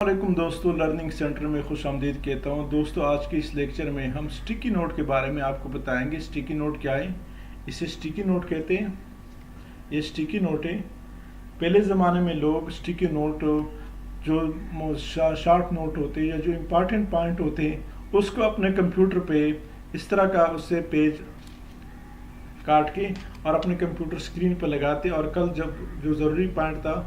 वालेकुम दोस्तों, learning centre में खुश आमदीद कहता हूँ। दोस्तों, आज के इस लेक्चर में हम स्टिकी नोट के बारे में आपको बताएंगे। स्टिकी नोट क्या है, इसे स्टिकी नोट कहते हैं। ये स्टिकी नोट है। पहले ज़माने में लोग स्टिकी नोट जो शॉर्ट नोट होते हैं या जो इम्पॉर्टेंट पॉइंट होते हैं उसको अपने कंप्यूटर पे इस तरह का उससे पेज काट के और अपने कंप्यूटर स्क्रीन पर लगाते और कल जब जो ज़रूरी पॉइंट था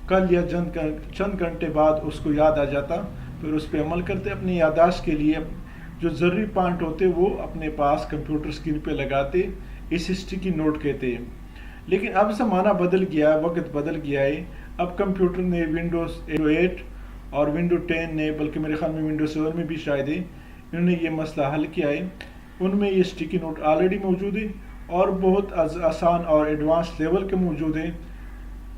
कल या चंद घंटे बाद उसको याद आ जाता, फिर उस पर अमल करते। अपनी याददाश्त के लिए जो ज़रूरी पॉइंट होते वो अपने पास कंप्यूटर स्क्रीन पे लगाते। इस स्टिकी नोट कहते हैं। लेकिन अब ज़माना बदल गया, वक्त बदल गया है। अब कंप्यूटर ने विंडोज़ 8 और विंडो 10 ने, बल्कि मेरे ख्याल में विंडो 7 में भी शायद है, इन्होंने ये मसला हल किया है। उनमें ये स्टिकी नोट ऑलरेडी मौजूद है और बहुत आसान और एडवांस लेवल के मौजूद हैं।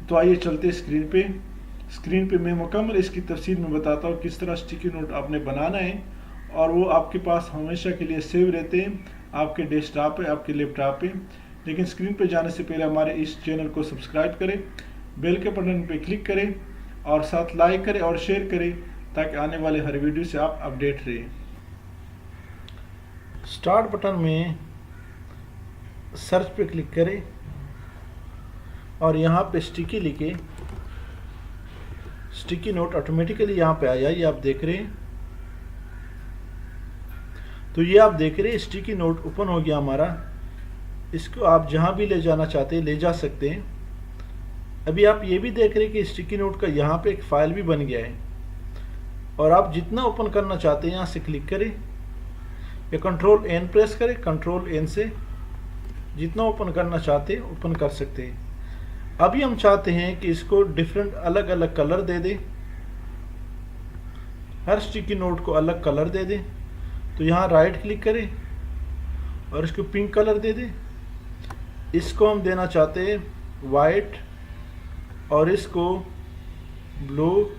तो आइए चलते स्क्रीन पे मैं मुकम्मल इसकी तफसील में बताता हूँ किस तरह स्टिकी नोट आपने बनाना है और वो आपके पास हमेशा के लिए सेव रहते हैं आपके डेस्कटॉप पे, आपके लैपटॉप पे। लेकिन स्क्रीन पे जाने से पहले हमारे इस चैनल को सब्सक्राइब करें, बेल के बटन पे क्लिक करें और साथ लाइक करें और शेयर करें ताकि आने वाले हर वीडियो से आप अपडेट रहें। स्टार्ट बटन में सर्च पे क्लिक करें और यहाँ पे स्टिकी लिखे। स्टिकी नोट ऑटोमेटिकली यहाँ पे आया, ये आप देख रहे हैं। तो ये आप देख रहे हैं स्टिकी नोट ओपन हो गया हमारा। इसको आप जहाँ भी ले जाना चाहते हैं ले जा सकते हैं। अभी आप ये भी देख रहे हैं कि स्टिकी नोट का यहाँ पे एक फाइल भी बन गया है और आप जितना ओपन करना चाहते हैं यहाँ से क्लिक करें या कंट्रोल एन प्रेस करें। कंट्रोल एन से जितना ओपन करना चाहते हैं ओपन कर सकते हैं। अभी हम चाहते हैं कि इसको डिफरेंट अलग अलग कलर दे दें, हर स्टिकी नोट को अलग कलर दे दें। तो यहाँ राइट क्लिक करें और इसको पिंक कलर दे दें। इसको हम देना चाहते हैं वाइट और इसको ब्लू,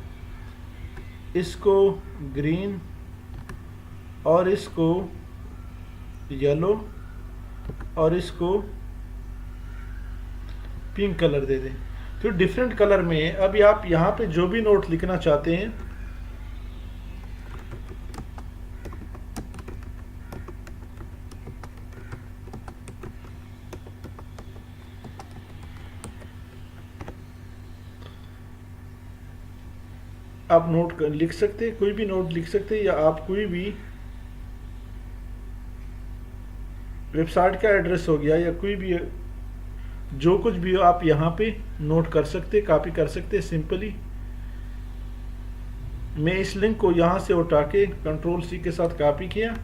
इसको ग्रीन और इसको येलो और इसको पिंक कलर दे दें। तो डिफरेंट कलर में अभी आप यहाँ पे जो भी नोट लिखना चाहते हैं आप नोट लिख सकते हैं, कोई भी नोट लिख सकते हैं या आप कोई भी वेबसाइट का एड्रेस हो गया या कोई भी जो कुछ भी हो आप यहाँ पे नोट कर सकते, कॉपी कर सकते सिंपली। मैं इस लिंक को यहाँ से उठा के कंट्रोल सी के साथ कॉपी किया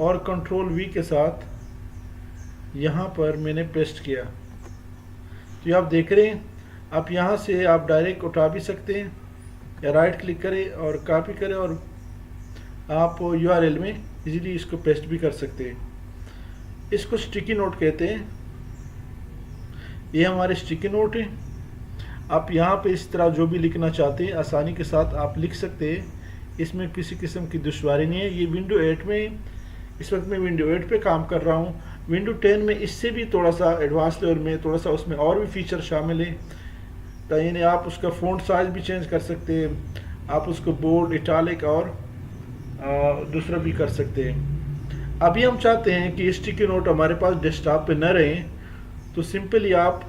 और कंट्रोल वी के साथ यहाँ पर मैंने पेस्ट किया। तो ये आप देख रहे हैं। आप यहाँ से आप डायरेक्ट उठा भी सकते हैं या राइट क्लिक करें और कॉपी करें और आप URL में इजीली इसको पेस्ट भी कर सकते हैं। इसको स्टिकी नोट कहते हैं। ये हमारे स्टिकी नोट है। आप यहाँ पे इस तरह जो भी लिखना चाहते हैं आसानी के साथ आप लिख सकते हैं। इसमें किसी किस्म की दुश्वारी नहीं है। ये विंडो 8 में, इस वक्त मैं विंडो 8 पे काम कर रहा हूँ। विंडो 10 में इससे भी थोड़ा सा एडवांस लेवल में थोड़ा सा उसमें और भी फीचर शामिल है। तो यानी आप उसका फ़ॉन्ट साइज भी चेंज कर सकते हैं, आप उसको बोल्ड, इटालिक और दूसरा भी कर सकते हैं। अभी हम चाहते हैं कि स्टिकी नोट हमारे पास डेस्कटॉप पे न रहें, तो सिंपली आप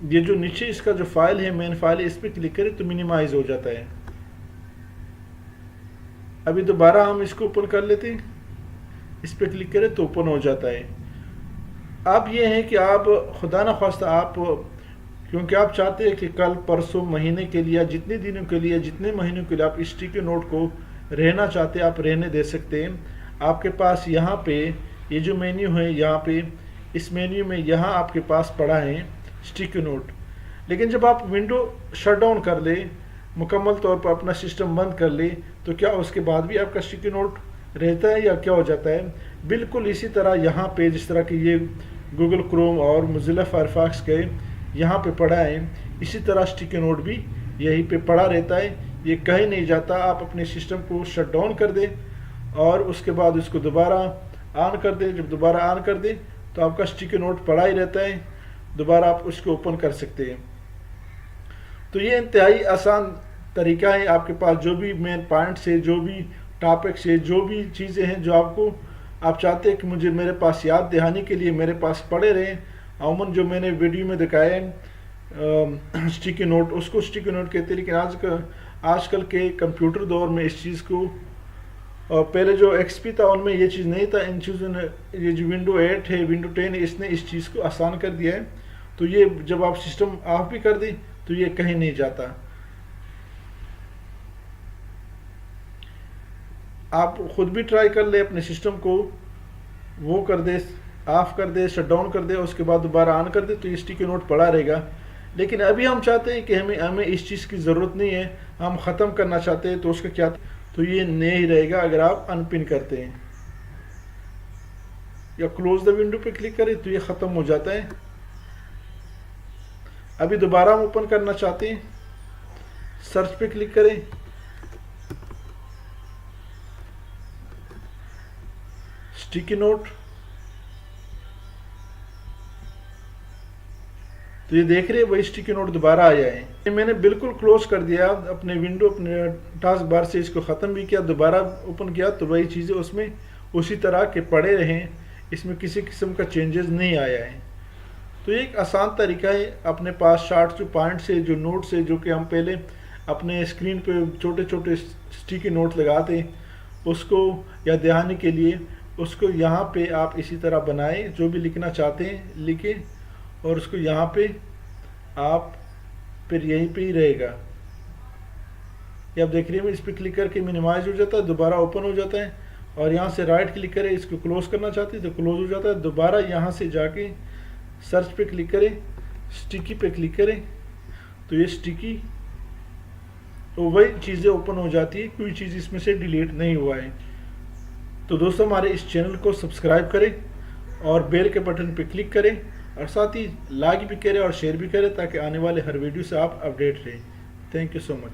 ये जो नीचे इसका जो फाइल है, मेन फाइल है, इस पर क्लिक करें तो मिनिमाइज हो जाता है। अभी दोबारा हम इसको ओपन कर लेते हैं, इस पर क्लिक करें तो ओपन हो जाता है। अब ये है कि आप खुदा न खास्ता आप, क्योंकि आप चाहते हैं कि कल परसों महीने के लिए, जितने दिनों के लिए, जितने महीनों के लिए आप स्टिकी नोट को रहना चाहते हैं आप रहने दे सकते हैं। आपके पास यहाँ पे ये जो मेन्यू है, यहाँ पे इस मेन्यू में यहाँ आपके पास पड़ा है स्टिकी नोट। लेकिन जब आप विंडो शट डाउन कर ले, मुकम्मल तौर पर अपना सिस्टम बंद कर ले, तो क्या उसके बाद भी आपका स्टिकी नोट रहता है या क्या हो जाता है? बिल्कुल इसी तरह यहाँ पे जिस तरह की ये गूगल क्रोम और मोज़िला फायरफॉक्स के यहाँ पे पड़ा है, इसी तरह स्टिकी नोट भी यहीं पे पड़ा रहता है। ये कहीं नहीं जाता। आप अपने सिस्टम को शट डाउन कर दें और उसके बाद इसको दोबारा ऑन कर दें। जब दोबारा ऑन कर दें तो आपका स्टिकी नोट पड़ा ही रहता है। दोबारा आप उसको ओपन कर सकते हैं। तो ये इंतहाई आसान तरीका है, आपके पास जो भी मेन पॉइंट से, जो भी टॉपिक से, जो भी चीज़ें हैं जो आपको आप चाहते हैं कि मुझे मेरे पास याद दहानी के लिए मेरे पास पड़े रहें, अमूमन जो मैंने वीडियो में दिखाया है स्टिकी नोट, उसको स्टिकी नोट कहते हैं। लेकिन आजकल के कंप्यूटर दौर में इस चीज़ को, पहले जो एक्सपी था उनमें ये चीज़ नहीं था। इन चीज़ों ने, ये जो विंडो 8 है, विंडो 10 है, इसने इस चीज़ को आसान कर दिया है। तो ये जब आप सिस्टम ऑफ भी कर दें तो ये कहीं नहीं जाता। आप खुद भी ट्राई कर ले, अपने सिस्टम को वो कर दे, ऑफ कर दे, शट डाउन कर दे, उसके बाद दोबारा ऑन कर दे, तो ये स्टिकी नोट पड़ा रहेगा। लेकिन अभी हम चाहते हैं कि हमें इस चीज़ की ज़रूरत नहीं है, हम ख़त्म करना चाहते हैं, तो उसका क्या, तो ये नहीं रहेगा अगर आप अनपिन करते हैं या क्लोज द विंडो पे क्लिक करें तो ये ख़त्म हो जाता है। अभी दोबारा हम ओपन करना चाहते हैं, सर्च पे क्लिक करें, स्टिकी नोट, तो ये देख रहे हैं वही स्टिकी नोट दोबारा आया है। ये मैंने बिल्कुल क्लोज कर दिया अपने विंडो, अपने टास्क बार से इसको ख़त्म भी किया, दोबारा ओपन किया तो वही चीज़ें उसमें उसी तरह के पड़े रहें, इसमें किसी किस्म का चेंजेस नहीं आया है। तो ये एक आसान तरीका है, अपने पास शार्ट जो पॉइंट से, जो नोट से, जो कि हम पहले अपने स्क्रीन पे छोटे छोटे स्टिकी नोट लगाते उसको या दहानी के लिए, उसको यहाँ पे आप इसी तरह बनाएं, जो भी लिखना चाहते हैं लिखें और उसको यहाँ पे आप फिर यहीं पे ही रहेगा। ये आप देख रहे हैं, इस पर क्लिक करके मिनिमाइज हो जाता है, दोबारा ओपन हो जाता है, और यहाँ से राइट क्लिक करें, इसको क्लोज करना चाहते हैं तो क्लोज हो जाता है। दोबारा यहाँ से जाके सर्च पे क्लिक करें, स्टिकी पे क्लिक करें, तो ये स्टिकी तो वही चीज़ें ओपन हो जाती है, कोई चीज़ इसमें से डिलीट नहीं हुआ है। तो दोस्तों हमारे इस चैनल को सब्सक्राइब करें और बेल के बटन पे क्लिक करें, और साथ ही लाइक भी करें और शेयर भी करें ताकि आने वाले हर वीडियो से आप अपडेट रहें। Thank you so much.